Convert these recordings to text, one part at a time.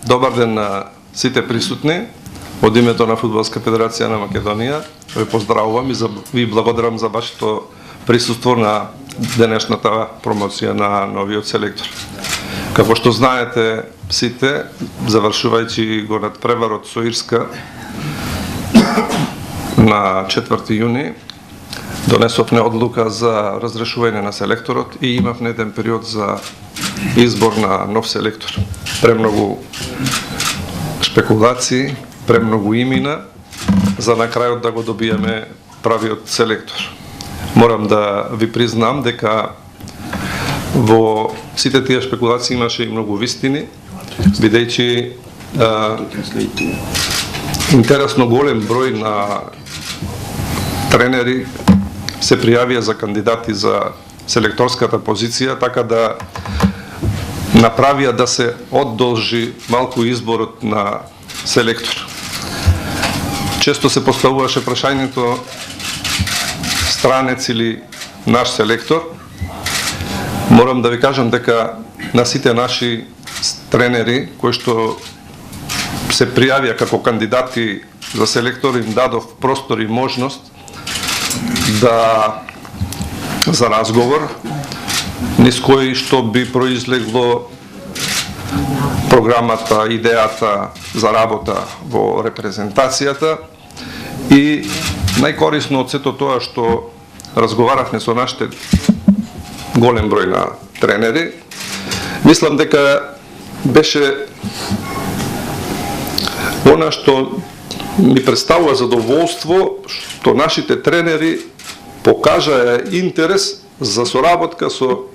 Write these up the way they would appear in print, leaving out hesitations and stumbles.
Добар ден на сите присутни. Од името на Фудбалска федерација на Македонија ве поздравувам и ви благодарам за вашето присуство на денешната промоција на новиот селектор. Како што знаете сите, завршувајќи го надпреварот со Ирска на 4 јуни, донесовме одлука за разрешување на селекторот и имавме еден период за избор на нов селектор. Премногу шпекулации, премногу имена, за на крајот да го добиеме правиот селектор. Морам да ви признам дека во сите тие шпекулации имаше и многу вистини, бидејќи интересно голем број на тренери се пријавија за кандидати за селекторската позиција, така да направија да се оддолжи малку изборот на селектор. Често се поставуваше прашањето странец или наш селектор. Морам да ви кажам дека на сите наши тренери кои што се пријавија како кандидати за селектор им дадов простор и можност за разговор, низ кој што би произлегло програмата, идејата за работа во репрезентацијата и најкорисно од сето тоа што разговаравме со нашите голем број на тренери, мислам дека беше она што ми представува задоволство што нашите тренери покажаа интерес за соработка со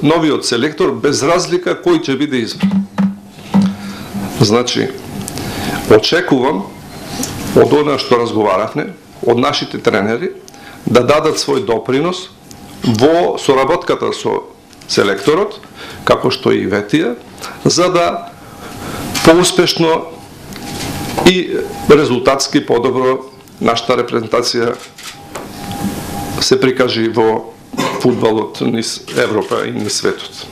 новиот селектор без разлика кој ќе биде избран. Значи, очекувам од она што разговаравме, од нашите тренери, да дадат свој допринос во соработката со селекторот, како што и ветија, за да поуспешно и резултатски подобро нашата репрезентација се прикажи во фудбалот низ Европа и низ светот.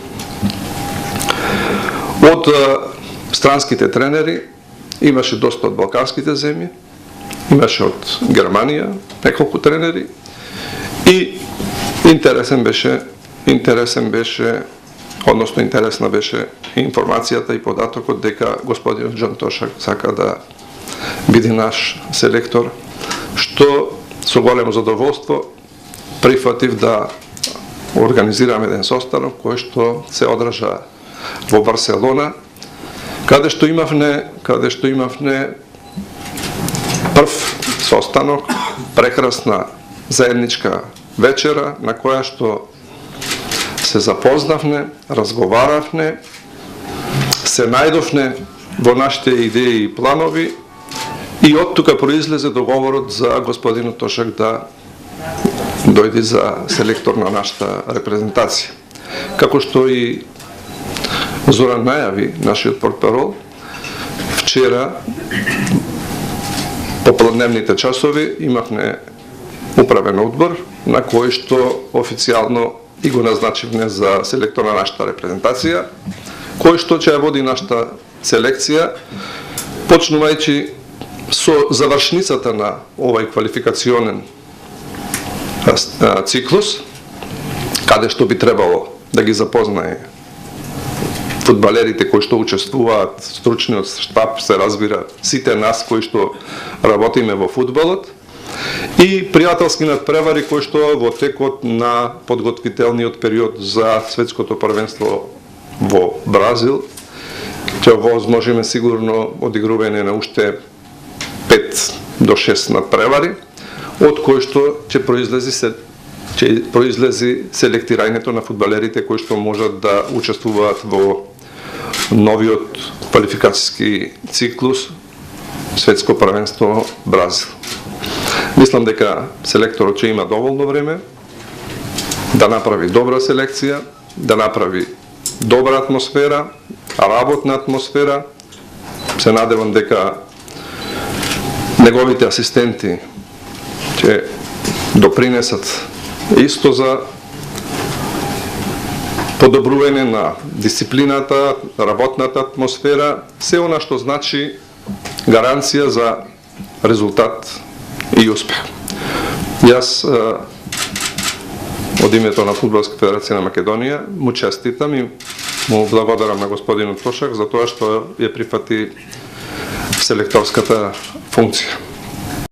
Од странските тренери имаше доста од балканските земји, имаше од Германија неколку тренери и интересна беше информацијата и податокот дека господин Џон Тошак сака да биде наш селектор, што со големо задоволство прифатив да организираме еден состанок кој што се одржа во Барселона, каде што имавме прв состанок, прекрасна заедничка вечера на која што се запознавме, разговаравме, се најдовме во нашите идеи и планови и од тука произлезе договорот за господинот Тошак да дојде за селектор на нашата репрезентација. Како што и Зоран најави, нашиот портпарол, вчера по попладневните часови имавме управен одбор на кој што официјално и го назначивме за селектор на нашата репрезентација, кој што ќе ја води нашата селекција, почнувајќи со завршницата на овај квалификационен циклус, каде што би требало да ги запознае фудбалерите кои што учествуваат, стручниот штаб, се разбира, сите нас кои што работиме во фудбалот, и пријателски надпревари кои што во текот на подготвителниот период за светското првенство во Бразил ќе овозможиме сигурно одигрување на уште 5 до 6 надпревари, од кои што ќе произлези селектирањето на фудбалерите кои што можат да учествуваат во новиот квалификацијски циклус светско првенство Бразил. Мислам дека селекторот ќе има доволно време да направи добра селекција, да направи добра атмосфера, работна атмосфера. Се надевам дека неговите асистенти ќе допринесат исто за подобрување на дисциплината, работната атмосфера, се она што значи гаранција за резултат и успех. Јас од името на Фудбалска федерација на Македонија му честитам и му благодарам на господинот Тошак за тоа што ја прифати селекторската функција.